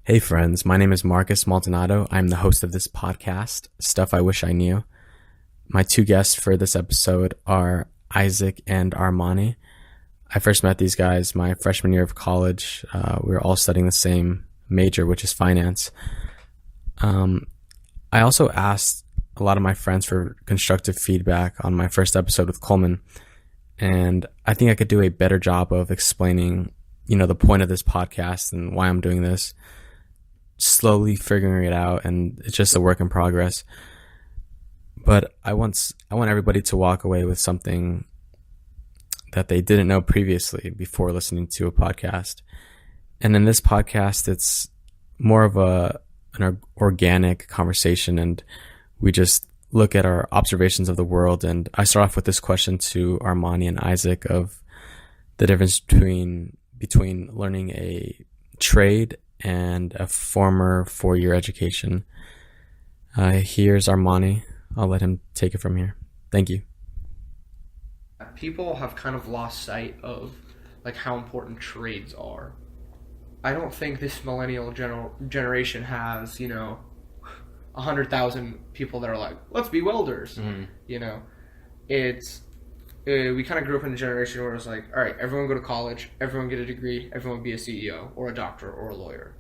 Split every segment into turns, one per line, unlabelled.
Hey friends, my name is Marcus Maldonado. I'm the host of this podcast, Stuff I Wish I Knew. My two guests for this episode are Isaac and Armani. I first met these guys my freshman year of college. We were all studying the same major, which is finance. I also asked a lot of my friends for constructive feedback on my first episode with Coleman, and I think I could do a better job of explaining, the point of this podcast and why I'm doing this. Slowly figuring it out, and it's just a work in progress. But I want everybody to walk away with something that they didn't know previously before listening to a podcast. And in this podcast, it's more of an organic conversation, and we just look at our observations of the world. And I start off with this question to Armani and Isaac of the difference between learning a trade and a former 4-year education. Here's Armani. I'll let him take it from here. Thank you.
People have kind of lost sight of how important trades are. I don't think this millennial generation has 100,000 people that are like, let's be welders. Mm-hmm. It's we kind of grew up in a generation where it was like, all right, everyone go to college, everyone get a degree, everyone be a CEO or a doctor or a lawyer,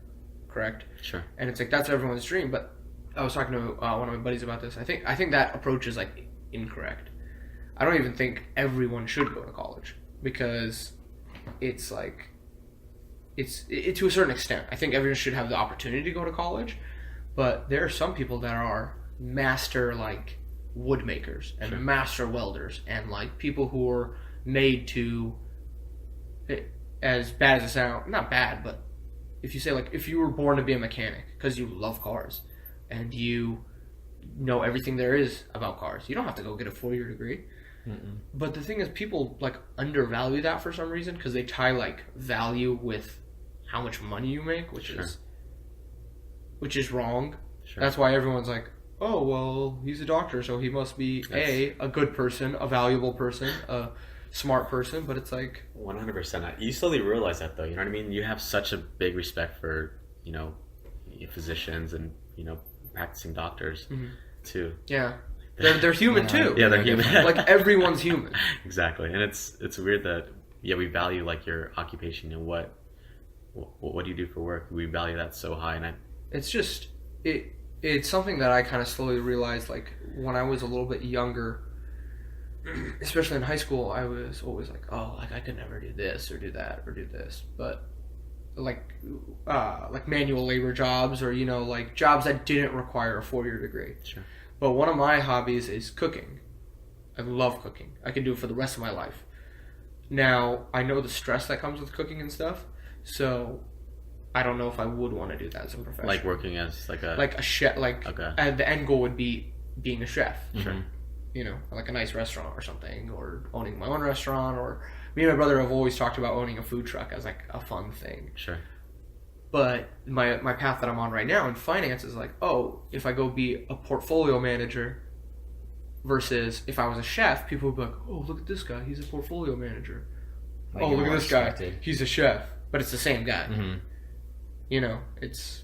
correct?
Sure.
And it's like that's everyone's dream. But I was talking to one of my buddies about this. I think that approach is incorrect. I don't even think everyone should go to college because it's to a certain extent. I think everyone should have the opportunity to go to college, but there are some people that are master wood makers and master welders and people who are made to, as bad as it sounds, not bad, but if you say if you were born to be a mechanic because you love cars and you know everything there is about cars, you don't have to go get a 4-year degree. Mm-mm. But the thing is, people undervalue that for some reason because they tie value with how much money you make, which is wrong. Sure. That's why everyone's like, oh, well, he's a doctor, so he must be a good person, a valuable person, a smart person. But it's
100%. You slowly realize that, though. You know what I mean? You have such a big respect for physicians and practicing doctors too.
Yeah, they're human too.
Yeah, they're human.
Everyone's human.
Exactly, and it's weird that we value your occupation and what do you do for work? We value that so high, and
it's just It's something that I kind of slowly realized, when I was a little bit younger, especially in high school, I was always I could never do this or do that or do this. But, manual labor jobs or, jobs that didn't require a 4-year degree.
Sure.
But one of my hobbies is cooking. I love cooking. I can do it for the rest of my life. Now, I know the stress that comes with cooking and stuff, so I don't know if I would want to do that as a profession.
Working as
a chef.
Okay.
The end goal would be being a chef.
Sure.
A nice restaurant or something, or owning my own restaurant, or me and my brother have always talked about owning a food truck as a fun thing.
Sure.
But my path that I'm on right now in finance is if I go be a portfolio manager versus if I was a chef, people would be like, oh, look at this guy, he's a portfolio manager. Oh, look at this guy, he's a chef. But it's the same guy. Mm-hmm. It's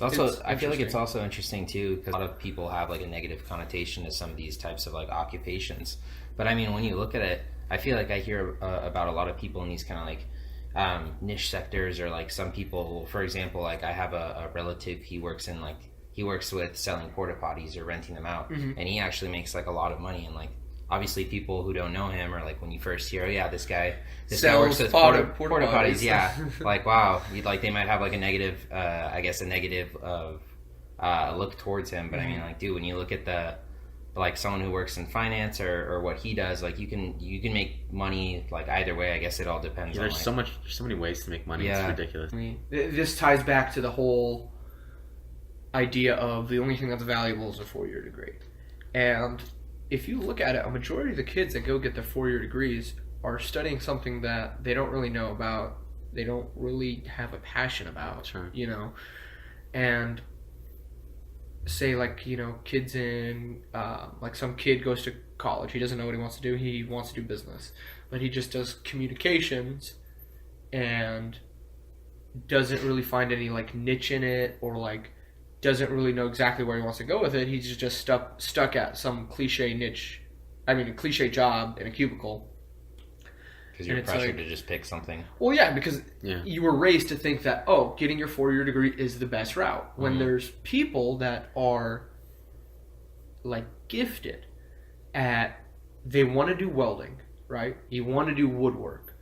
also, I feel like it's also interesting too because a lot of people have a negative connotation to some of these types of occupations. But I mean, when you look at it, I feel like I hear about a lot of people in these kind of niche sectors, or some people. For example, I have a relative. He works with selling porta potties or renting them out, mm-hmm. and he actually makes a lot of money. And obviously, people who don't know him are when you first hear, oh yeah, this guy works with porta potties. Yeah, wow, they might have a negative, a negative look towards him. But mm-hmm. I mean, dude, when you look at the someone who works in finance or what he does, you can make money either way. I guess it all depends.
Yeah, there's so many ways to make money. Yeah. It's ridiculous.
I mean, this ties back to the whole idea of the only thing that's valuable is a 4-year degree, and if you look at it, a majority of the kids that go get their 4-year degrees are studying something that they don't really know about, they don't really have a passion about.
Sure.
And say kids in some kid goes to college, he doesn't know what he wants to do, he wants to do business, but he just does communications and doesn't really find any like niche in it, or like doesn't really know exactly where he wants to go with it. He's just stuck at some cliche niche. I mean, a cliche job in a cubicle.
Because you're pressured to just pick something.
Well, yeah, because you were raised to think that, oh, getting your 4-year degree is the best route. When there's people that are, like, gifted at, they want to do welding, right? You want to do woodwork.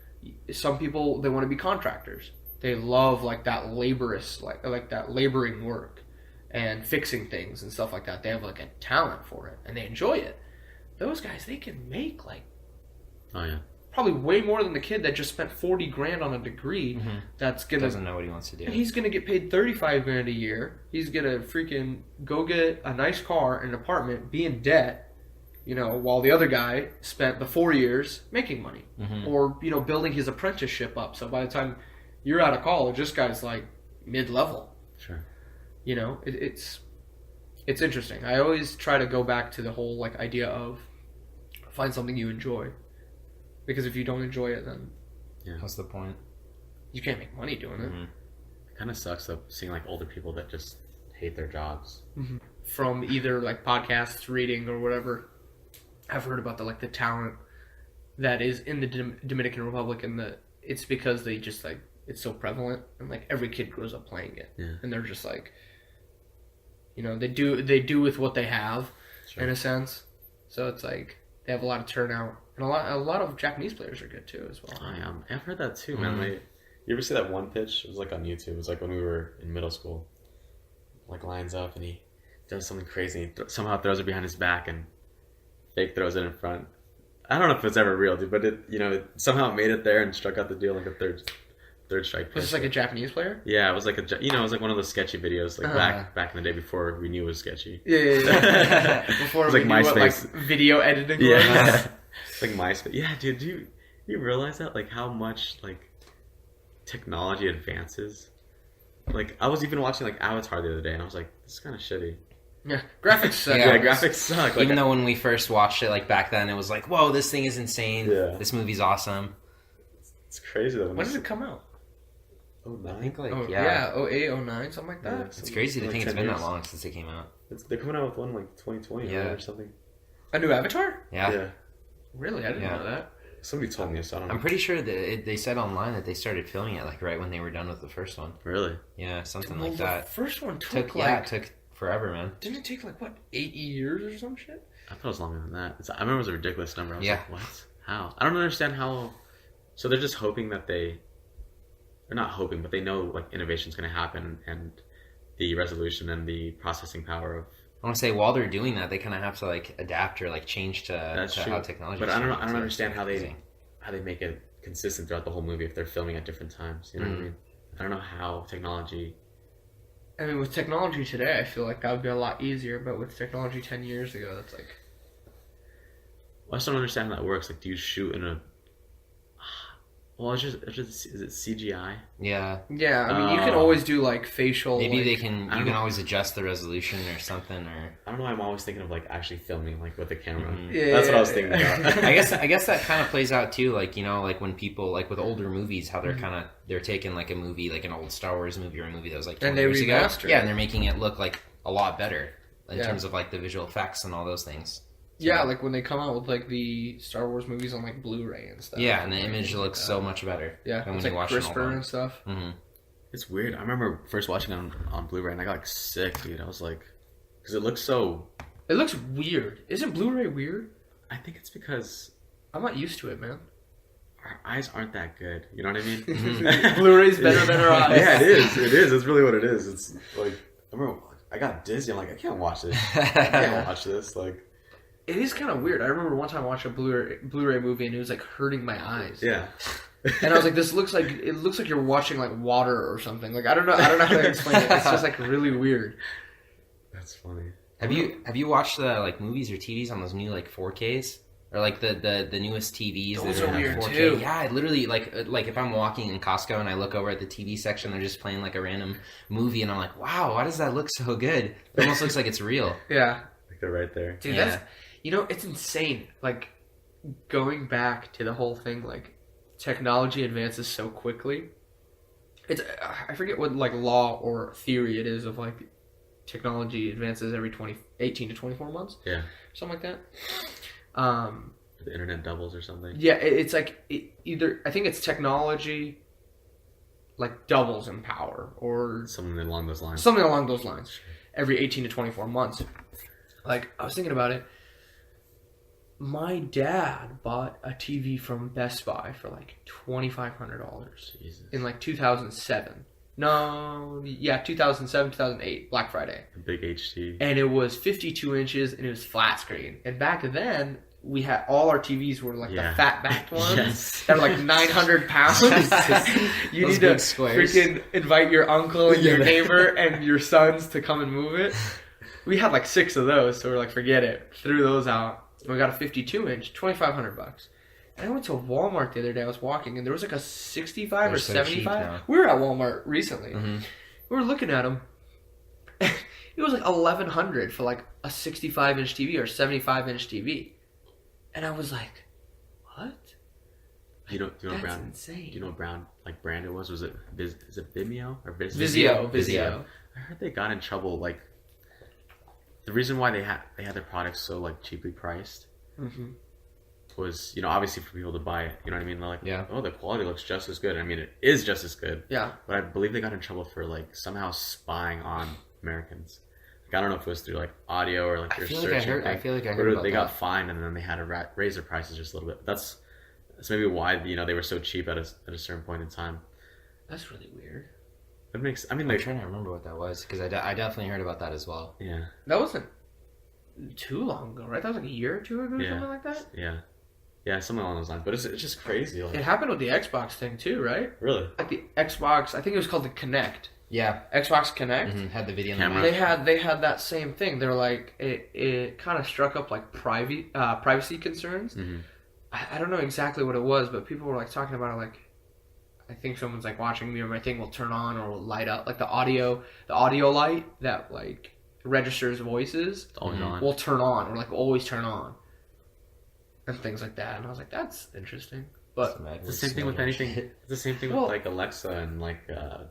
Some people, they want to be contractors. They love, like, that laborious, like that laboring work and fixing things and stuff like that. They have, like, a talent for it, and they enjoy it. Those guys, they can make, like...
Oh, yeah.
Probably way more than the kid that just spent $40,000 on a degree. That's gonna
doesn't know what he wants to do.
And he's gonna get paid $35,000 a year. He's gonna freaking go get a nice car and an apartment, be in debt, while the other guy spent the 4 years making money, or building his apprenticeship up. So by the time you're out of college, this guy's like mid-level.
Sure.
It's interesting. I always try to go back to the whole like idea of find something you enjoy. Because if you don't enjoy it, then
what's the point?
You can't make money doing it.
It kind of sucks though, seeing like older people that just hate their jobs.
From either like podcasts, reading, or whatever. I've heard about the talent that is in the Dominican Republic, and it's because they just like it's so prevalent, and like every kid grows up playing it, and they're just like, they do with what they have, in a sense. So it's like they have a lot of turnout. And a lot of Japanese players are good too, as well.
I've heard that too, man. Like, you ever see that one pitch? It was like on YouTube. It was like when we were in middle school. Like lines up and he does something crazy. He somehow throws it behind his back and fake throws it in front. I don't know if it's ever real, dude, but it somehow made it there and struck out the deal like a third strike pitch.
Was this like a Japanese player?
Yeah, it was like it was like one of those sketchy videos, like back in the day before we knew it was sketchy.
Yeah. Before
it was
we
like
knew what
MySpace.
like video editing was.
Yeah. Like MySpace. Yeah, dude, do you realize that? Like how much like technology advances? Like I was even watching like Avatar the other day and I was like, this is kind of shitty.
Yeah, graphics suck.
Yeah, graphics suck.
Even though when we first watched it, like back then, it was like, whoa, this thing is insane.
Yeah.
This movie's awesome.
It's crazy though.
When did it come out?
09?
I think like,
08, 09, something like that.
Yeah,
it's crazy to
like
think it's
10
been
years.
that long since it came out.
They're coming out with one like 2020 or something.
A new Avatar?
Yeah.
Really? I didn't know that.
Somebody told me, so I don't know.
I'm pretty sure that they said online that they started filming it like right when they were done with the first one.
Really?
Yeah, something
Well,
like that.
The first one
It
took
took forever, man.
Didn't it take like what 8 years or some shit?
I thought it was longer than that. I remember it was a ridiculous number. I was
Yeah.
like, what? How? I don't understand how. So they're just hoping that they're not hoping, but they know like innovation's going to happen and the resolution and the processing power of.
I want to say while they're doing that, they kind of have to like adapt or like change to how technology.
But I don't understand how they make it consistent throughout the whole movie if they're filming at different times. You know what I mean? I don't know how technology.
I mean, with technology today, I feel like that would be a lot easier. But with technology 10 years ago, that's like.
Well, I just don't understand how that works. Like, do you shoot in a? Well, is it CGI?
Yeah.
Yeah, I mean, you can always do like facial.
Maybe
like,
you can always adjust the resolution or something, or
I don't know. I'm always thinking of like actually filming like with the camera.
Yeah,
That's what I was thinking about.
I guess that kind of plays out too. Like like when people like with older movies, how they're taking like a movie, like an old Star Wars movie or a movie that was like 20
and they
years ago.
remaster it.
Yeah, and they're making it look like a lot better in terms of like the visual effects and all those things.
Yeah, like when they come out with like the Star Wars movies on like Blu-ray and stuff.
Yeah, and the image looks so much better.
Yeah,
than
it's
when
like
you watch it
crisper and stuff.
Mm-hmm.
It's weird. I remember first watching it on Blu-ray and I got like sick, dude. I was like, because it looks so.
It looks weird. Isn't Blu-ray weird?
I think it's because
I'm not used to it, man.
our eyes aren't that good. You know what I mean?
Blu-ray's better than our eyes.
Yeah, it is. It is. It's really what it is. It's like I remember I got dizzy. I'm like, I can't watch this. I can't watch this. Like.
It is kind of weird. I remember one time I watched a Blu-ray movie and it was like hurting my eyes.
Yeah.
And I was like, it looks like you're watching like water or something. Like I don't know how to explain it. It's just like really weird.
That's funny.
Have you watched the like movies or TVs on those new like 4Ks or like the newest TVs?
Those
that
are weird
4K?
too.
Yeah, I literally like if I'm walking in Costco and I look over at the TV section, they're just playing like a random movie, and I'm like, wow, why does that look so good? It almost looks like it's real.
Yeah.
Like they're right there.
Dude,
Yeah.
that's it's insane. Like going back to the whole thing, like technology advances so quickly, it's I forget what like law or theory it is of like technology advances every 18 to 24 months.
Yeah.
Something like that.
The internet doubles or something.
Yeah, it's like either I think it's technology like doubles in power or
Something along those lines.
something along those lines every 18 to 24 months. Like I was thinking about it. My dad bought a TV from Best Buy for like $2,500
Jesus.
in like 2007. No, yeah, 2007, 2008, Black Friday.
A big HT.
And it was 52 inches and it was flat screen. And back then, we had all our TVs were like
Yeah.
the fat backed ones
Yes.
that are like 900 pounds. You
Those
need to
big squares.
freaking invite your uncle and your neighbor and your sons to come and move it. We had like 6 of those, so we're like, forget it. Threw those out. We got a 52 inch, $2,500. And I went to Walmart the other day. I was walking, and there was like a 65
They're
or
so
75.
cheap now.
We were at Walmart recently.
Mm-hmm.
We were looking at them. It was like $1,100 for like a 65 inch TV or 75 inch TV, and I was like, "What?
Do you know
That's
Brown?
insane."
Do you know what Brown like brand it was? Was it is it Vimeo or
Vizio.
I heard they got in trouble. Like the reason why they had their products so like cheaply priced
Mm-hmm.
was, you know, obviously for people to buy it. You know what I mean? They're like,
Yeah.
oh, the quality looks just as good. I mean, it is just as good.
Yeah,
But I believe they got in trouble for like somehow spying on Americans. Like, I don't know if it was through like audio or like
I
their
feel
search.
like I heard about
they
that.
got fined and then they had to raise their prices just a little bit. That's maybe why, you know, they were so cheap at a certain point in time.
that's really weird.
It makes. I mean,
I'm
like,
trying to remember what that was because I definitely heard about that as well.
yeah,
That wasn't too long ago, right? That was like a year or two ago, or
Yeah.
something like that.
yeah, something along those lines. But it's just crazy. Like,
It happened with the Xbox thing too, right?
really.
Like the Xbox, I think it was called the Kinect.
Yeah,
Xbox Kinect.
mm-hmm. Had the video
Camera.
They had that same thing. They're like it kind of struck up like privacy concerns.
Mm-hmm.
I don't know exactly what it was, but people were like talking about it. Like, I think someone's like watching me, or my thing will turn on or will light up. Like the audio light that like registers voices
It's always
Mhm.
on.
will turn on or like always turn on, and things like that. And I was like, that's interesting. But
It's the same thing with anything. It's the same thing with
Well-
like Alexa and like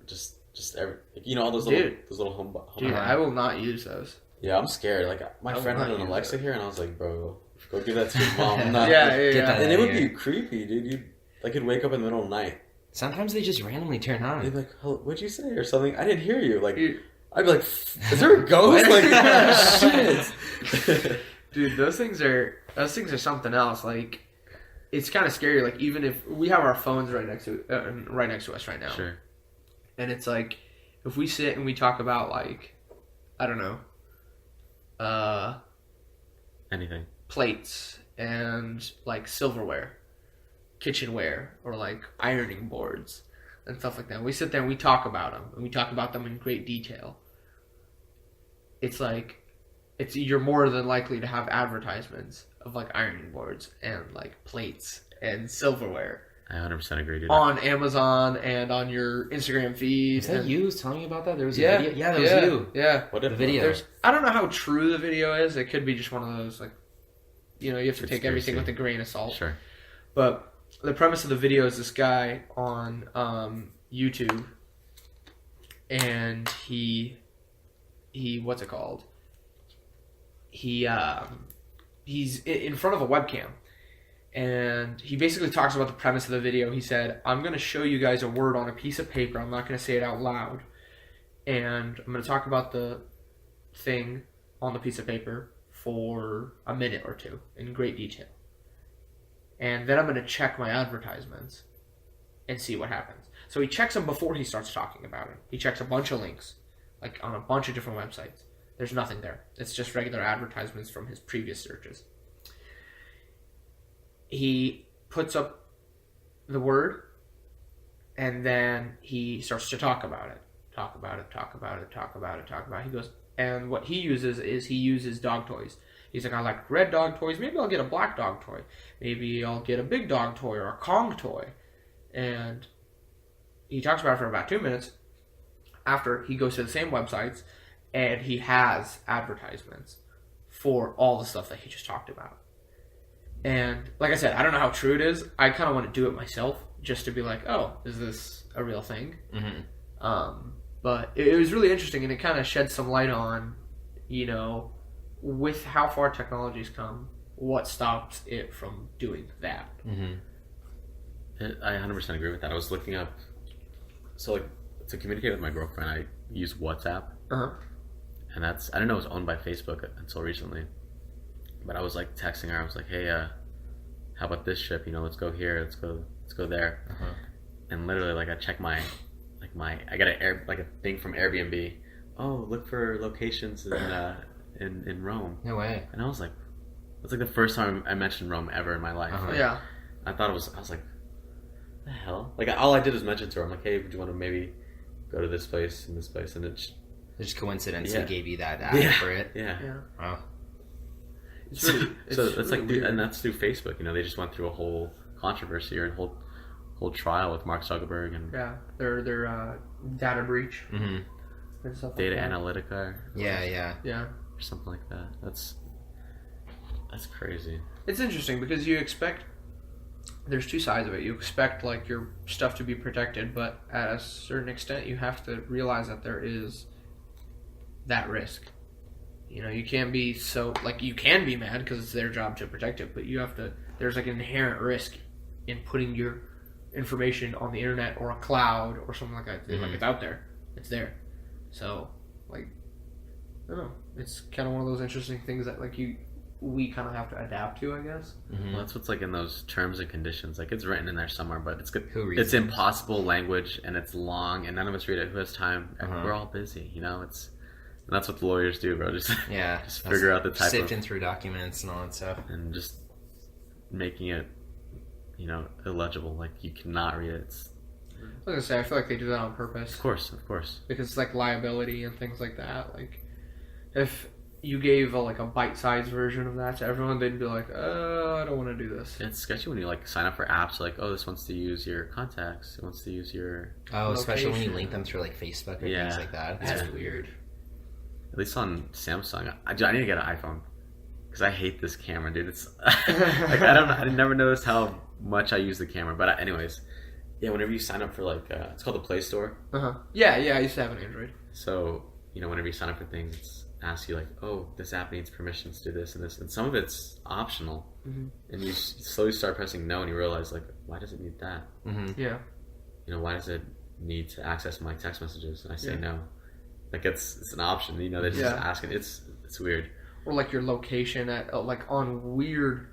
just every, you know, all those
Dude.
little home.
dude, I will not use those.
Yeah, I'm scared. Like my
I
friend
will
had
not
an
use
Alexa
it.
here, and I was like, bro, go give that to your mom. I'm not-
Yeah,
Get that
And it
out
would
of
be
here.
creepy, dude. You like could wake up in the middle of the night.
Sometimes they just randomly turn on.
They'd be like, "Hello, what'd you say?" or something. I didn't hear you. Like,
Dude,
I'd be like, "Is there a ghost?" Like, shit.
dude, those things are something else. Like, it's kind of scary. Like, even if we have our phones right next to us right now,
Sure.
and it's like, if we sit and we talk about like, I don't know,
Anything.
plates and like silverware, kitchenware, or like ironing boards and stuff like that. We sit there and we talk about them, and we talk about them in great detail. It's like, you're more than likely to have advertisements of like ironing boards and like plates and silverware
I 100% agree, dude.
on Amazon and on your Instagram feed.
Is that
and-
you was telling me about that? There was a
Yeah,
video. Yeah, that was you.
Yeah.
What if
The video.
I don't know how true the video is. It could be just one of those, like, you know, you have to take everything with a grain of salt.
Sure.
But the premise of the video is this guy on YouTube, and he what's it called? He's in front of a webcam, and he basically talks about the premise of the video. He said, "I'm going to show you guys a word on a piece of paper. I'm not going to say it out loud, and I'm going to talk about the thing on the piece of paper for a minute or two in great detail. And then I'm going to check my advertisements and see what happens." So he checks them before he starts talking about it. He checks a bunch of links, like on a bunch of different websites. There's nothing there. It's just regular advertisements from his previous searches. He puts up the word, and then he starts to talk about it. He goes, and what he uses dog toys. He's like, I like red dog toys. Maybe I'll get a black dog toy. Maybe I'll get a big dog toy or a Kong toy. And he talks about it for about 2 minutes. After, he goes to the same websites, and he has advertisements for all the stuff that he just talked about. And like I said, I don't know how true it is. I kind of want to do it myself just to be like, oh, is this a real thing?
Mm-hmm.
But it was really interesting, and it kind of shed some light on, with how far technology's come, what stops it from doing that.
Mm-hmm.
I 100% agree with that. I was looking up, so like to communicate with my girlfriend, I use WhatsApp, and I didn't know it was owned by Facebook until recently. But I was like texting her. I was like, hey, how about this trip? Let's go here. Let's go there. And literally, like I check I got a thing from Airbnb. Oh, look for locations in Rome.
No way.
And I was like, that's like the first time I mentioned Rome ever in my life. Like,
Yeah.
I was like, what the hell? Like all I did was mention to her. I'm like, hey, would you want to maybe go to this place and this place? And it's
Just coincidence
Yeah.
they gave you that ad for it.
yeah.
Wow.
It's really,
So it's
really
like,
weird.
and that's through Facebook. They just went through a whole controversy or a whole trial with Mark Zuckerberg and
Yeah, their data breach
Mm-hmm.
and stuff
Data
like that.
Analytica
Yeah.
Yeah.
or something like that. That's crazy.
It's interesting because you expect there's two sides of it. You expect like your stuff to be protected, but at a certain extent you have to realize that there is that risk. You can't be so like you can be mad because it's their job to protect it, but you have to there's like an inherent risk in putting your information on the internet or a cloud or something like that. Like it's out there. It's there. So like I don't know. It's kind of one of those interesting things that like we kind of have to adapt to, I guess.
Mm-hmm.
Well, that's what's like in those terms and conditions. Like it's written in there somewhere, but it's good.
Who reads
It's
it?
impossible language and it's long, and none of us read it. Who has time?
Uh-huh.
We're all busy. And that's what the lawyers do, bro. Just
Yeah.
Just figure out the type
sifting through documents and all that stuff.
and just making it, illegible. Like you cannot read it.
I was gonna say I feel like they do that on purpose
Of course.
because it's like liability and things like that. Like if you gave a bite-sized version of that to everyone, they'd be like, I don't want to do this.
It's sketchy when you sign up for apps. Like, oh, this wants to use your contacts. It wants to use your.
Oh, especially when you
Location.
link them through Facebook or
Yeah.
things like that.
Yeah.
That's weird.
At least on Samsung, I need to get an iPhone because I hate this camera, dude. It's like I never noticed how much I use the camera. But anyways, yeah. Whenever you sign up for it's called the Play Store.
Yeah, I used to have an Android.
So whenever you sign up for things, it's asks you like, oh, this app needs permissions to do this and this, and some of it's optional. And you slowly start pressing no, and you realize why does it need that?
Mm-hmm.
Yeah.
Why does it need to access my text messages? And I say no. It's an option. They're just asking. It's weird.
Or your location at on weird.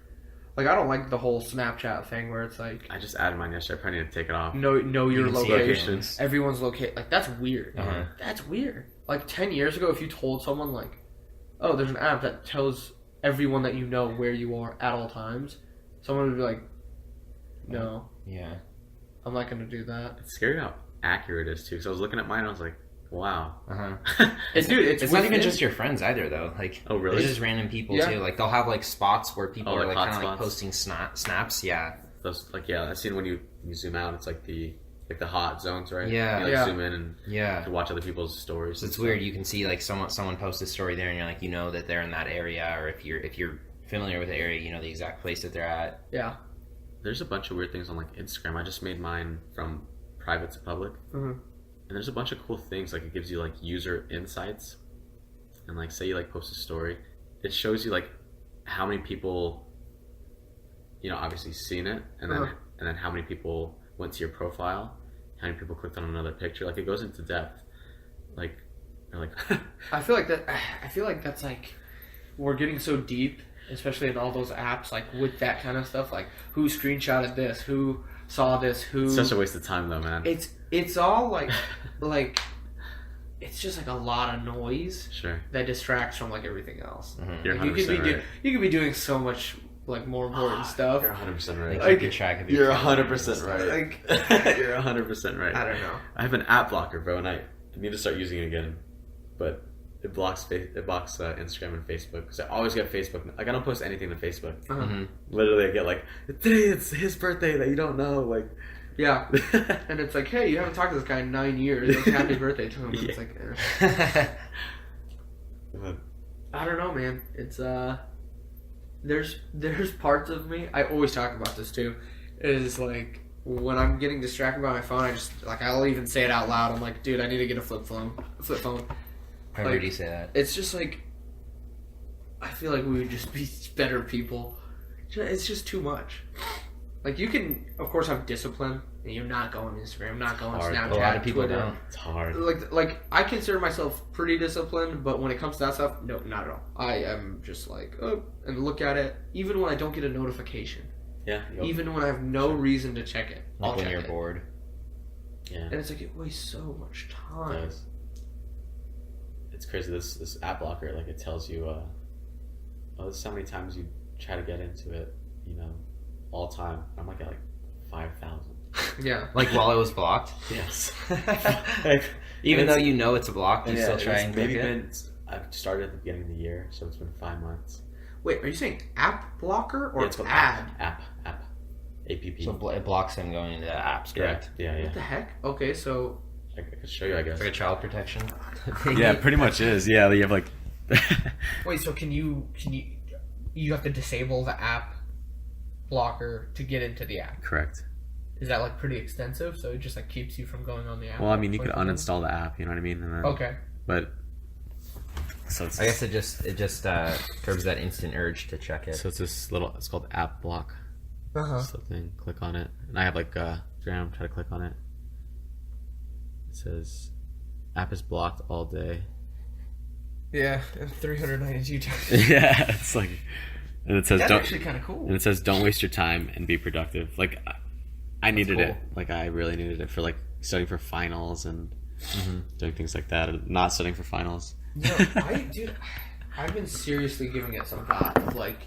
I don't like the whole Snapchat thing where it's like
I just added mine yesterday. I probably need to take it off.
know your
You can see
location.
everyone's.
Everyone's location. That's weird.
Uh-huh.
That's weird. 10 years ago, if you told someone oh, there's an app that tells everyone that you know where you are at all times, someone would be like, no,
Yeah.
I'm not going to do that.
It's scary how accurate it is too. So I was looking at mine, and I was like, wow.
Uh-huh.
It's
It's not even
within-
just your friends either, though.
Oh, really?
There's just random people
Yeah.
too. They'll have spots where people
Oh,
are
like
kind of
hotspots?
posting snaps. Yeah.
Those I've seen when you zoom out, it's the hot zones, right?
Yeah.
You
Yeah.
zoom in and
Yeah.
to watch other people's stories.
So it's
and
weird.
stuff.
You can see someone post a story there, and you're that they're in that area, or if you're familiar with the area, you know the exact place that they're at.
Yeah.
There's a bunch of weird things on Instagram. I just made mine from private to public,
Mhm.
and there's a bunch of cool things. It gives you user insights, and say you post a story, it shows you how many people, obviously seen it, and then and then how many people went to your profile, how many people clicked on another picture. It goes into depth. They're
I feel like that. I feel like that's we're getting so deep, especially in all those apps, with that kind of stuff. Who screenshotted this? Who saw this? Who?
it's such a waste of time, though, man.
It's all it's just a lot of noise
Sure.
that distracts from everything else.
You're
You could
100%
be
right.
you could be doing so much more important stuff.
You're 100%
Like,
right.
keeping track of your
You're
calendars
100%
and
right.
stuff.
You're 100% right.
I don't know.
I have an app blocker, bro, and I need to start using it again. But it blocks Instagram and Facebook because I always get Facebook. I don't post anything to Facebook.
Mm-hmm.
Literally, I get today it's his birthday that you don't know.
Yeah, and it's hey, you haven't talked to this guy in 9 years. Happy birthday to him. And it's I don't know, man. It's there's parts of me. I always talk about this too. Is when I'm getting distracted by my phone, I'll even say it out loud. I'm like, dude, I need to get a flip phone.
I heard you say that.
It's just like, I feel like we would just be better people. It's just too much. Like, you can, of course, have discipline, and you're not going Instagram, not going Snapchat,
A lot of people
Twitter.
don't.
It's hard.
Like I consider myself pretty disciplined, but when it comes to that stuff, no, not at all. I am just like, oh, and look at it, even when I don't get a notification.
Yeah.
Even when I have no reason to check it.
Like
I'll
when
check
you're
it.
bored.
Yeah.
And it's like, it wastes so much
It
time.
does. It's crazy. This app blocker, like, it tells you, this is how many times you try to get into it, all time. I'm like at 5,000.
Yeah.
Like while it was blocked?
Yes.
Even though you know it's blocked, you still try and click it?
I've started at the beginning of the year, so it's been 5 months.
Wait, are you saying app blocker or
it's called
ad?
App. APP.
So it blocks him going into the apps, correct?
Yeah.
What the heck? Okay, so
I could show you, I guess.
It's like a child protection.
Yeah, pretty much is. Yeah, you have like.
wait, so can you have to disable the app blocker to get into the app?
Correct.
Is that like pretty extensive? So it just like keeps you from going on the app?
Well, I mean, you could
24/7?
uninstall the app. You know what I mean? And then,
Okay.
But. So it's.
I guess it just curbs that instant urge to check it.
So it's this little. It's called App Block. This little thing. Click on it, and I have like Graham try to click on it. It says, "App is blocked all day."
Yeah, and 392 times.
Yeah, it's like, and it says
That's
don't.
actually kind of cool.
And it says, "Don't waste your time and be productive." Like, I needed
cool.
it. Like, I really needed it for like studying for finals and doing things like that, or not studying for finals.
No, I've been seriously giving it some thought of like,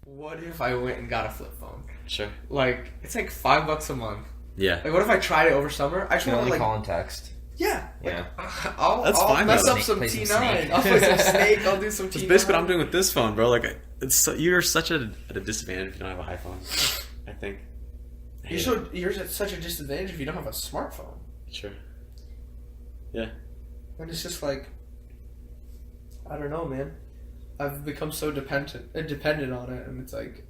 what if I went and got a flip phone?
Sure.
Like, it's like $5 a month.
Yeah.
Like, what if I tried it over summer? I just
You can
want
only
to like,
call and text.
yeah,
Yeah.
I'll
That's
I'll
fine,
mess
though.
up some
Play some
T9.
Snake.
I'll play some Snake. I'll do some T9.
That's basically what I'm doing with this phone, bro. Like, you're such at a disadvantage if you don't have an iPhone. I think.
You're at such a disadvantage if you don't have a smartphone.
Sure. Yeah.
And it's just like, I don't know, man. I've become so dependent on it, and it's like,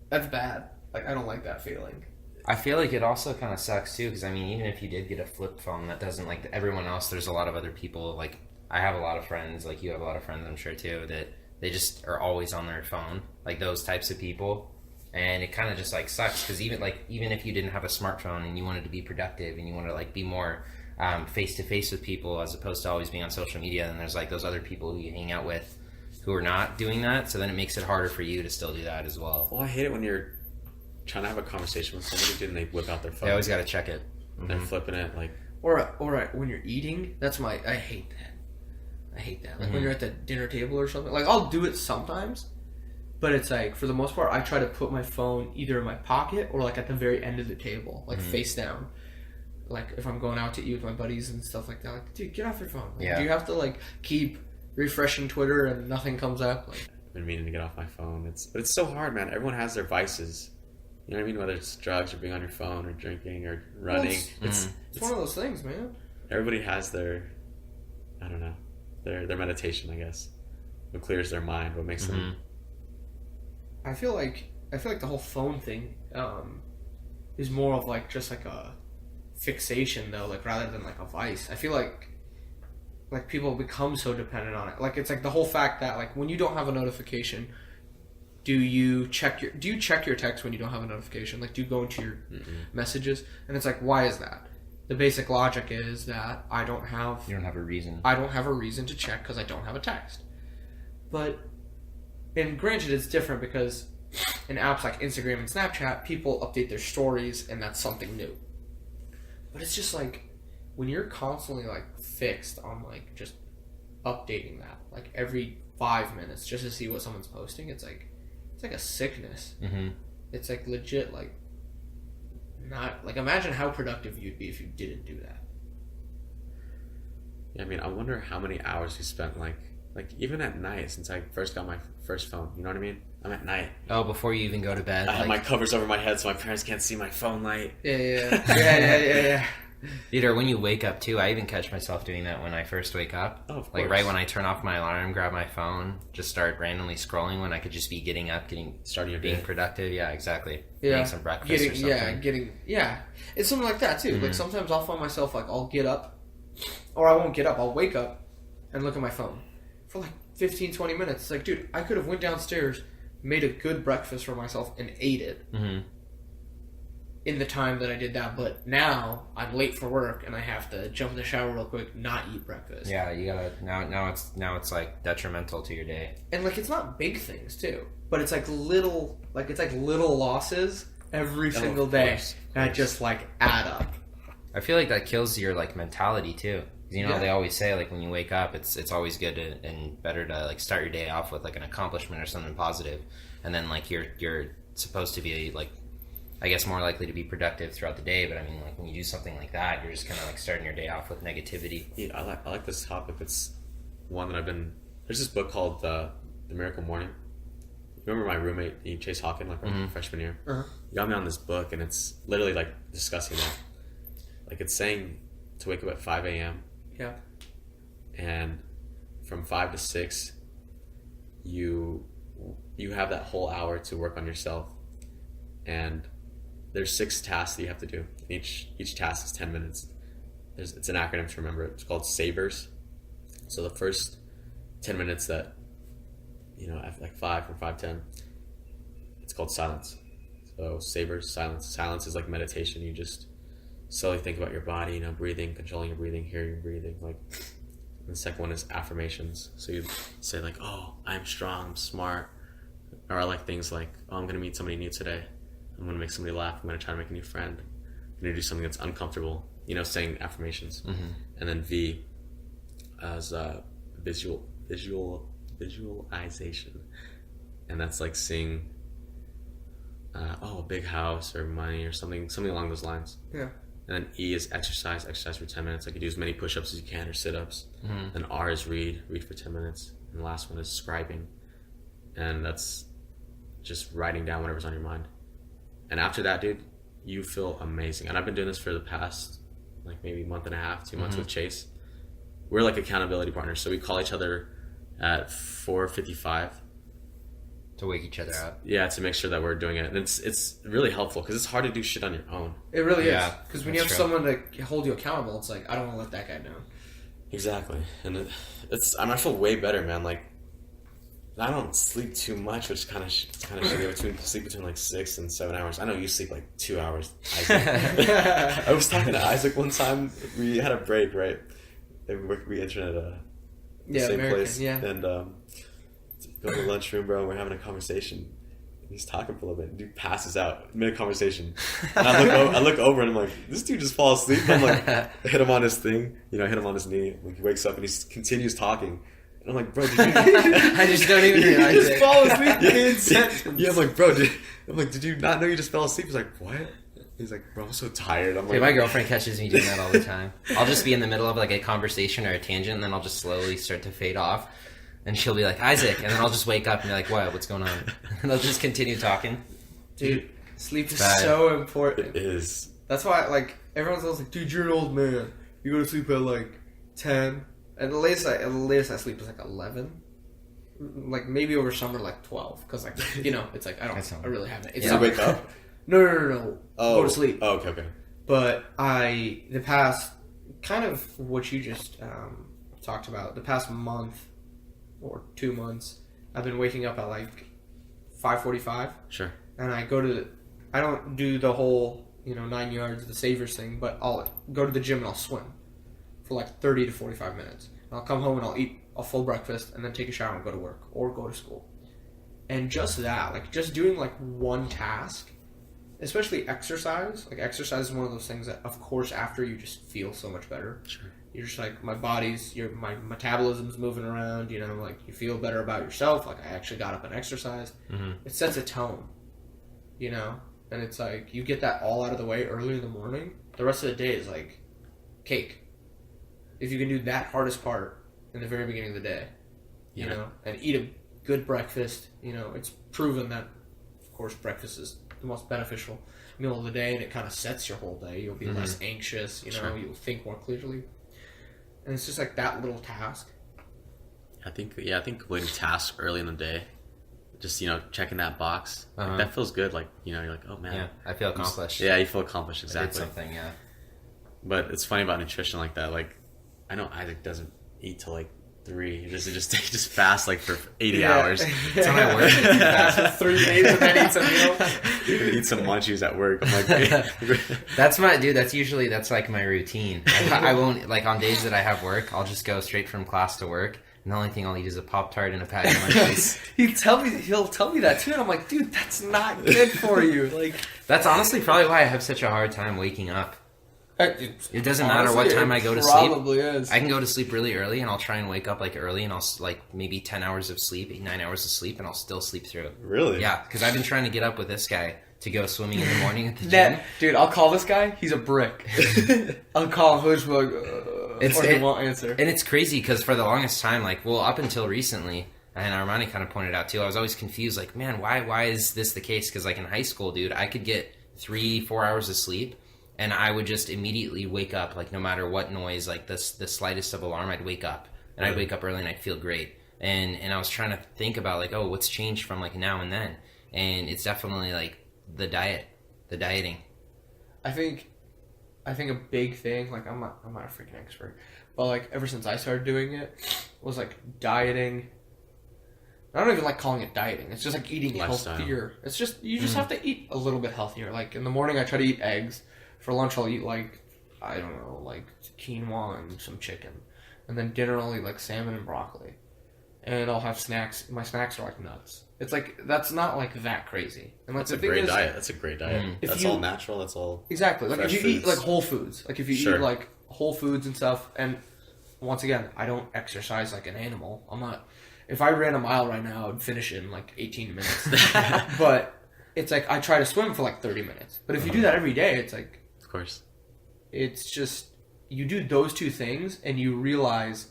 that's bad. Like, I don't like that feeling.
I feel like it also kind of sucks too, because I mean, even if you did get a flip phone, that doesn't, like everyone else, there's a lot of other people, like I have a lot of friends, like you have a lot of friends, I'm sure too, that they just are always on their phone, like those types of people. And it kind of just like sucks, because even if you didn't have a smartphone and you wanted to be productive and you want to like be more face to face with people as opposed to always being on social media, then there's like those other people who you hang out with who are not doing that, so then it makes it harder for you to still do that as well.
Well, I hate it when you're trying to have a conversation with somebody, dude, and they whip out their phone.
You always got to check it.
They're flipping it like.
Or when you're eating, I hate that. Like when you're at the dinner table or something. Like, I'll do it sometimes, but it's like, for the most part, I try to put my phone either in my pocket or like at the very end of the table, like face down. Like if I'm going out to eat with my buddies and stuff like that, like, dude, get off your phone. Like,
Yeah.
do you have to like keep refreshing Twitter and nothing comes up? Like,
I've been meaning to get off my phone. But it's so hard, man. Everyone has their vices. You know what I mean? Whether it's drugs or being on your phone or drinking or running.
It's one of those things, man.
Everybody has their, I don't know, their meditation, I guess. What clears their mind, what makes them.
I feel like the whole phone thing is more of like just like a fixation though, like rather than like a vice. I feel like people become so dependent on it. Like it's like the whole fact that like when you don't have a notification, do you check your text when you don't have a notification? Like, do you go into your messages? And it's like, why is that? The basic logic is that you don't have a reason to check because I don't have a text. But, and granted, it's different because in apps like Instagram and Snapchat, people update their stories and that's something new. But it's just like, when you're constantly like fixed on like just updating that, like every 5 minutes just to see what someone's posting, it's like a sickness. It's like legit, like not like, imagine how productive you'd be if you didn't do that.
Yeah, I mean, I wonder how many hours you spent like even at night since I first got my first phone. You know what I mean? I'm at night.
Oh, before you even go to bed.
I have my covers over my head so my parents can't see my phone light.
Yeah.
Dude, or when you wake up too, I even catch myself doing that when I first wake up.
Oh, of
Like
course.
right when I turn off my alarm, grab my phone, just start randomly scrolling when I could just be getting up,
Starting your
being
day.
productive. Yeah, exactly.
Yeah.
Getting some breakfast or something.
It's something like that too.
Mm-hmm.
Like sometimes I'll find myself like I'll get up, or I won't get up. I'll wake up and look at my phone for like 15, 20 minutes. It's like, dude, I could have went downstairs, made a good breakfast for myself, and ate it
Mm-hmm.
in the time that I did that. But now I'm late for work and I have to jump in the shower real quick, not eat breakfast.
Yeah, you gotta now it's like detrimental to your day.
And like it's not big things too, but it's like little losses every single day
course, of
that
course.
just like add up.
I feel like that kills your like mentality too. 'Cause, you know,
Yeah.
they always say like when you wake up, it's always good and better to like start your day off with like an accomplishment or something positive, and then like you're supposed to be like, I guess, more likely to be productive throughout the day. But I mean, like when you do something like that, you're just kind of like starting your day off with negativity.
Yeah, I like this topic. It's one that there's this book called The Miracle Morning. Remember my roommate, Chase Hawken, like my freshman year?
Uh-huh.
He got me on this book, and it's literally like discussing that. Like it's saying to wake up at 5 a.m.
Yeah.
and from 5 to 6, you have that whole hour to work on yourself, and there's 6 tasks that you have to do. Each task is 10 minutes. It's an acronym to remember. It's called SAVERS. So the first 10 minutes that, at like 5 from 5:10, it's called silence. So SAVERS, silence. Silence is like meditation. You just slowly think about your body, breathing, controlling your breathing, hearing your breathing. Like, and the second one is affirmations. So you say like, "Oh, I'm strong, I'm smart," or I like things like, "Oh, I'm gonna meet somebody new today. I'm gonna make somebody laugh. I'm gonna try to make a new friend. I'm gonna do something that's uncomfortable." Saying affirmations.
Mm-hmm.
And then V as visualization, and that's like seeing, a big house or money or something along those lines.
Yeah.
And then E is exercise for 10 minutes. Like you do as many push-ups as you can or sit-ups.
Mm-hmm.
Then R is read for 10 minutes. And the last one is scribing. And that's just writing down whatever's on your mind. And after that, dude, you feel amazing. And I've been doing this for the past, like maybe month and a half, 2 months with Chase. We're like accountability partners. So we call each other at 4:55.
To wake each other up.
Yeah, to make sure that we're doing it. And it's really helpful because it's hard to do shit on your own.
It really
Yeah,
is. Because when you have
that's true.
someone to hold you accountable, it's like, I don't want to let that guy down.
Exactly. And I feel way better, man. Like, I don't sleep too much, which is kind of shitty. Sleep between like 6 and 7 hours. I know you sleep like 2 hours, Isaac. I was talking to Isaac one time. We had a break, right? And we entered at the same
American,
place.
yeah.
And go to the lunchroom, bro. We're having a conversation. And he's talking for a little bit. Dude passes out mid conversation. And I look over and I'm like, this dude just falls asleep. I'm like, I hit him on his thing. Hit him on his knee. Like, he wakes up and he continues talking. And I'm like, bro, did you...
I just don't even realize
just
it.
fall asleep mid-sentence. Yeah, I'm like, bro, did you not know you just fell asleep? He's like, what? He's like, bro, I'm so tired. I'm
Dude,
like,
my girlfriend catches me doing that all the time. I'll just be in the middle of like a conversation or a tangent, and then I'll just slowly start to fade off. And she'll be like, Isaac, and then I'll just wake up and be like, what? What's going on? And they'll just continue talking.
Dude, sleep is
Bad.
so important.
it is.
That's why, like, everyone's always like, dude, you're an old man. You go to sleep at, like, 10. And the latest I sleep is, like, 11. Like, maybe over summer, like, 12. Because, like, it's like, I really haven't. It's
Does he wake up?
No.
Oh,
Go to sleep.
Oh, okay.
But the past, kind of what you just talked about, the past month or 2 months, I've been waking up at like 5:45.
Sure.
And I don't do the whole, 9 yards, the Savers thing, but I'll go to the gym and I'll swim for like 30 to 45 minutes. And I'll come home and I'll eat a full breakfast and then take a shower and go to work or go to school. And just that, like just doing like one task, especially exercise. Like exercise is one of those things that, of course, after you just feel so much better.
Sure.
You're just like, my metabolism's moving around, like you feel better about yourself. Like I actually got up and exercised.
Mm-hmm.
It sets a tone, and it's like you get that all out of the way early in the morning. The rest of the day is like cake. If you can do that hardest part in the very beginning of the day, and eat a good breakfast, it's proven that, of course, breakfast is the most beneficial meal of the day, and it kind of sets your whole day. You'll be less anxious,
Sure.
you'll think more clearly. And it's just like that little task.
I think completing tasks early in the day, just checking that box,
Uh-huh.
that feels good. Like you're like, oh man,
Yeah, I feel accomplished.
Yeah, you feel accomplished,
I did
exactly.
something, yeah.
But it's funny about nutrition like that. Like I know Isaac doesn't eat till like 3. He just fast like for 80 hours.
That's how I work.
Fast for 3 days and then eats a meal.
You're gonna eat some munchies at work. I'm like,
That's like my routine. I won't, like, on days that I have work, I'll just go straight from class to work, and the only thing I'll eat is a Pop-Tart and a patty munchies.
He'll tell me that too, and I'm like, dude, that's not good for you. Like,
That's honestly probably why I have such a hard time waking up. It doesn't matter what time I go to sleep.
Probably is.
I can go to sleep really early, and I'll try and wake up like early, and I'll like maybe 10 hours of sleep, 9 hours of sleep, and I'll still sleep through.
really?
Yeah, because I've been trying to get up with this guy to go swimming in the morning at the gym.
Dude, I'll call this guy. He's a brick. I'll call him. He'll be like, or he won't answer.
And it's crazy because for the longest time, like, well, up until recently, and Armani kind of pointed out too, I was always confused, like, man, why is this the case? Because like in high school, dude, I could get 3-4 hours of sleep, and I would just immediately wake up, like no matter what noise, like the slightest of alarm, I'd wake up, and I'd wake up early and I'd feel great. And I was trying to think about like, oh, what's changed from like now and then, and it's definitely like the dieting.
I think a big thing, like I'm not a freaking expert, but like ever since I started doing it, was like dieting. I don't even like calling it dieting. It's just like eating
Lifestyle.
healthier. It's just you just have to eat a little bit healthier. Like in the morning, I try to eat eggs. For lunch, I'll eat like I don't know, like quinoa and some chicken, and then dinner I'll eat like salmon and broccoli, and I'll have snacks. My snacks are like nuts. It's like that's not like that crazy. And like
That's a great diet. That's a great diet.
If
That's
you-
all natural. That's all.
Exactly. Like
Fresh
if you eat
foods.
like whole foods, like if you
Sure.
eat like whole foods and stuff, and once again, I don't exercise like an animal. I'm not. If I ran a mile right now, I'd finish it in like 18 minutes. But it's like I try to swim for like 30 minutes. But if you do that every day, it's like
Of course.
it's just you do those two things and you realize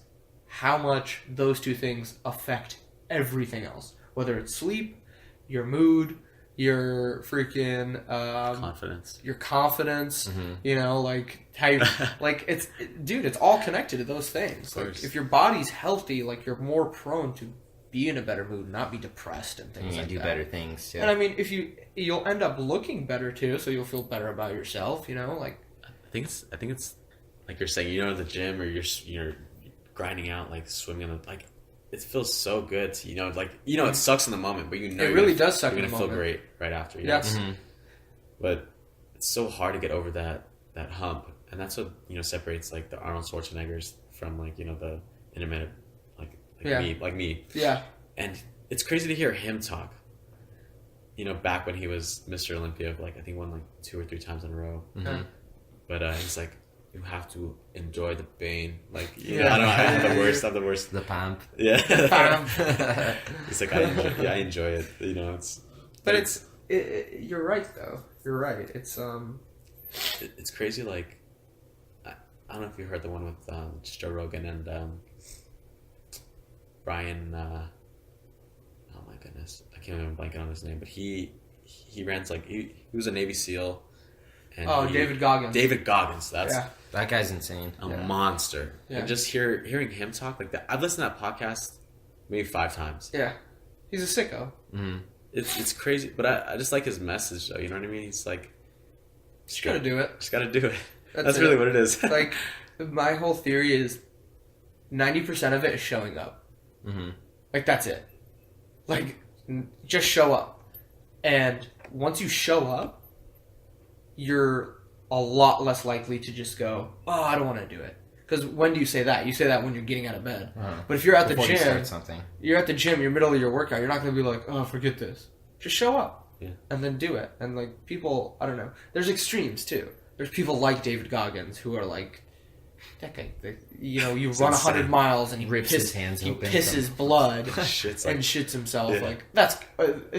how much those two things affect everything else. Whether it's sleep, your mood, your freaking
Confidence.
your confidence, like how you like it's all connected to those things. Like
course.
if your body's healthy, like you're more prone to be in a better mood, not be depressed and things
And you
like
do
that.
better things too.
And I mean, if you'll end up looking better too, so you'll feel better about yourself, like
I think it's like you're saying. You know, at the gym or you're grinding out, like swimming in the like. It feels so good to it sucks in the moment, but
it really does suck
you're
in the
gonna feel
moment.
great right after.
Yes.
But it's so hard to get over that hump, and that's what separates like the Arnold Schwarzeneggers from like the intermittent like me.
Yeah.
And it's crazy to hear him talk. Back when he was Mr. Olympia, like I think won like 2 or 3 times in a row.
Mhm.
But he's like, you have to enjoy the pain. Like
Yeah.
I don't know, I'm the worst.
The pump.
Yeah.
Um,
It's like I enjoy it. It's.
but you're right though. You're right.
It's crazy. Like I don't know if you heard the one with just Joe Rogan and Brian. Oh my goodness, I can't even blank on his name. But he ran like he was a Navy SEAL. And
David Goggins.
David Goggins. That's
That guy's insane.
a
Yeah.
monster.
Yeah.
And just hearing him talk like that. I've listened to that podcast maybe 5 times.
Yeah. He's a sicko.
Mm-hmm.
It's crazy, but I just like his message though. You know what I mean? He's like,
Just gotta do it.
just gotta do it. That's
it.
really what it is.
Like, my whole theory is 90% of it is showing up.
Mm-hmm.
Like, that's it. Like, just show up. And once you show up, you're a lot less likely to just go, oh, I don't want to do it. Because when do you say that? You say that when you're getting out of bed.
Uh-huh.
But if you're at
Before
the
you
gym,
start something.
you're at the gym, you're middle of your workout, you're not going to be like, oh, forget this. Just show up.
Yeah.
And then do it. And, like, people, I don't know. There's extremes, too. There's people like David Goggins who are like, that guy, you run 100
insane.
miles and he
Rips his hands
he
open
pisses blood
Shit's
and
like,
shits himself.
Yeah.
Like,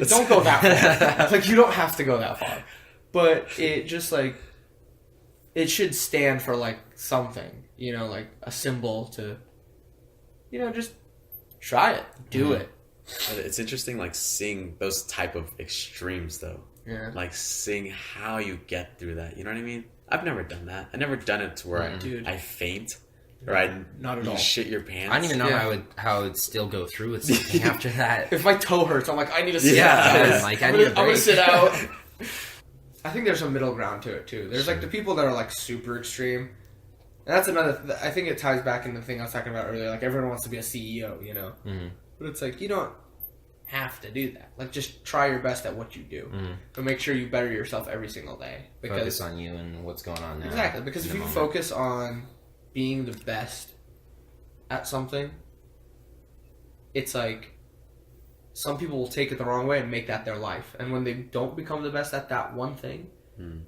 don't go that far. Like, you don't have to go that far. But it just, like, it should stand for, like, something, like a symbol to, just try it. Do it.
it's interesting, like seeing those type of extremes though.
Yeah.
like seeing how you get through that. You know what I mean? I've never done that. I've never done it to where
Dude.
I faint or I
Not at all.
shit your pants.
I don't even know
Yeah.
how I would still go through with something after that.
If my toe hurts, I'm like, I need to sit
Yeah,
out.
yeah,
like, I
I'm
need
gonna,
a
I'm gonna
break.
sit out. I think there's a middle ground to it too. There's like the people that are like super extreme. And that's another. I think it ties back into the thing I was talking about earlier. Like everyone wants to be a CEO, you know.
Mhm.
But it's like you don't have to do that. Like just try your best at what you do, but make sure you better yourself every single day. Because
Focus on you and what's going on now.
exactly, because
in
if
the
you
moment.
focus on being the best at something, it's like some people will take it the wrong way and make that their life. And when they don't become the best at that one thing,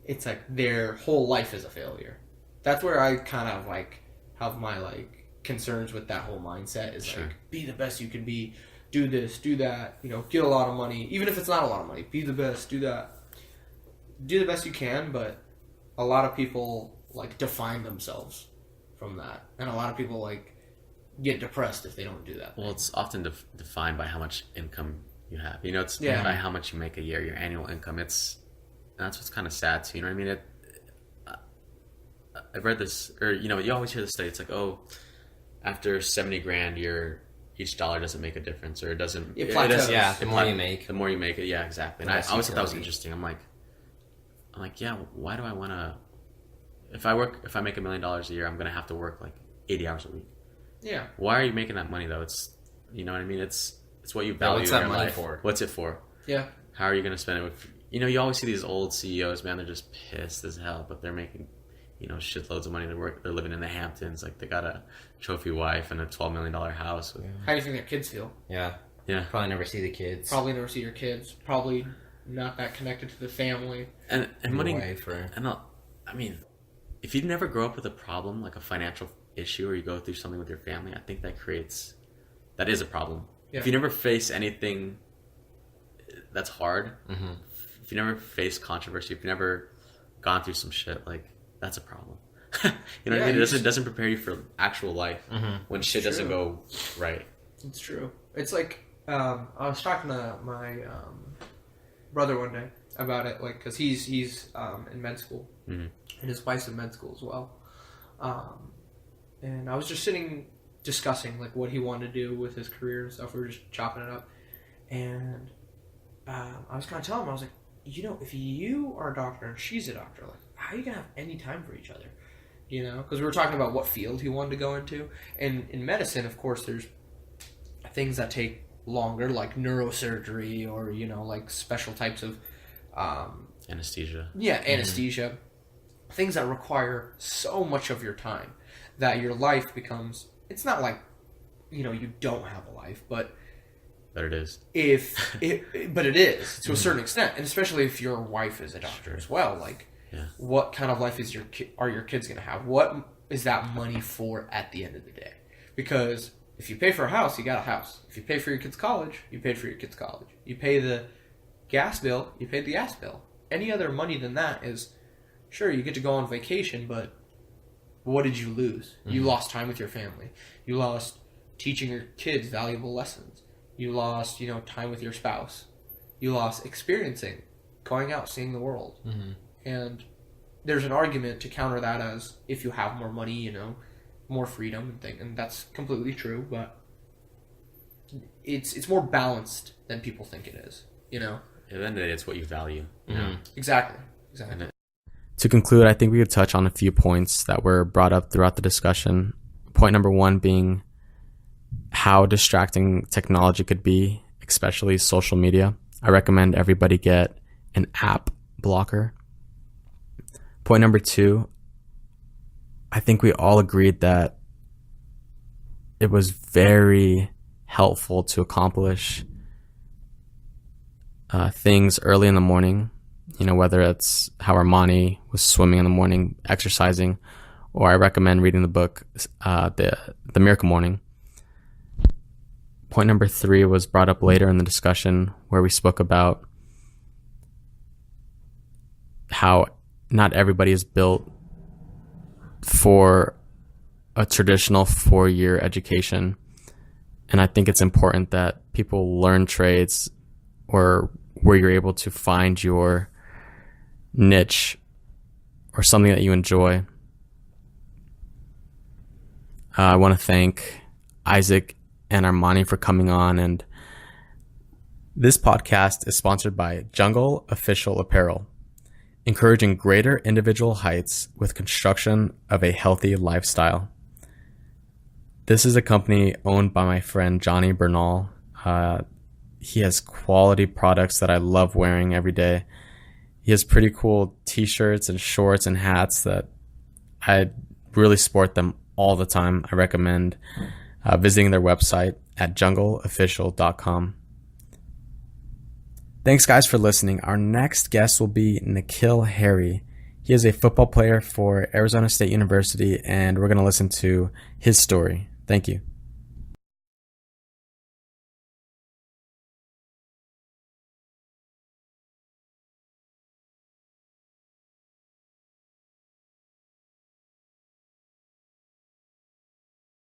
it's like their whole life is a failure. That's where I kind of like have my like concerns with that whole mindset is like be the best you can be, do this, do that, you know, get a lot of money, even if it's not a lot of money, be the best, do that. Do the best you can, but a lot of people like define themselves from that. And a lot of people like get depressed if they don't do that.
Well, it's often defined by how much income you have. You know, it's
Yeah.
by how much you make a year, your annual income. That's what's kind of sad too. You know what I mean? I've read this, or you know, you always hear this study. It's like, oh, after 70 grand, each dollar doesn't make a difference, or it doesn't.
It plateaus.
Yeah, the more you make.
the more you make it. Yeah, exactly. And I
less
always
you
thought that was
can
interesting. I'm like, yeah, why do I want to? If I make $1 million a year, I'm gonna have to work like 80 hours a week.
Yeah.
Why are you making that money though? It's, you know what I mean? It's what you value
what's
in
that
your
money
life.
for?
What's it for?
Yeah.
How are you going to spend it with, you know, you always see these old CEOs, man, they're just pissed as hell, but they're making, you know, shitloads of money. They're living in the Hamptons. Like they got a trophy wife and a $12 million house. With,
How do you think their kids feel?
Yeah.
yeah.
Probably never see the kids.
Probably never see your kids. Probably not that connected to the family.
And money,
Wife or...
and I mean, if you never grow up with a problem, like a financial issue, or you go through something with your family, I think that is a problem.
Yeah.
If you never face anything that's hard,
Mm-hmm.
if you never face controversy, if you never gone through some shit, like that's a problem. You know what I mean? It doesn't prepare you for actual life when shit doesn't go right.
It's true. It's like I was talking to my brother one day about it, like because he's in med school and his wife's in med school as well. And I was just discussing like what he wanted to do with his career and stuff. We were just chopping it up, and I was kind of telling him, I was like, you know, if you are a doctor and she's a doctor, like how are you gonna have any time for each other? You know, because we were talking about what field he wanted to go into, and in medicine, of course, there's things that take longer, like neurosurgery, or you know, like special types of
Anesthesia.
anesthesia, things that require so much of your time that your life becomes. It's not like, you know, you don't have a life, but
But it is.
but it is to a certain extent, and especially if your wife is a doctor as well. Like, what kind of life is are your kids going to have? What is that money for at the end of the day? Because if you pay for a house, you got a house. If you pay for your kids' college, you paid for your kids' college. You pay the gas bill, you paid the gas bill. Any other money than that is, sure, you get to go on vacation, but what did you lose? You lost time with your family. You lost teaching your kids valuable lessons. You lost, you know, time with your spouse. You lost experiencing, going out, seeing the world. And there's an argument to counter that as if you have more money, you know, more freedom and thing, and that's completely true. But it's more balanced than people think it is. You know.
At the end of the day, it's what you value. You know?
Exactly.
To conclude, I think we could touch on a few points that were brought up throughout the discussion. Point number one being how distracting technology could be, especially social media. I recommend everybody get an app blocker. Point number two, I think we all agreed that it was very helpful to accomplish things early in the morning, you know, whether it's how Armani was swimming in the morning, exercising, or I recommend reading the book, The Miracle Morning. Point number three was brought up later in the discussion where we spoke about how not everybody is built for a traditional 4-year education. And I think it's important that people learn trades or where you're able to find your niche or something that you enjoy. I want to thank Isaac and Armani for coming on, and this podcast is sponsored by Jungle Official Apparel, encouraging greater individual heights with construction of a healthy lifestyle. This is a company owned by my friend Johnny Bernal. He has quality products that I love wearing every day. He has pretty cool t-shirts and shorts and hats that I really sport them all the time. I recommend visiting their website at jungleofficial.com. Thanks, guys, for listening. Our next guest will be N'Keal Harry. He is a football player for Arizona State University, and we're going to listen to his story. Thank you.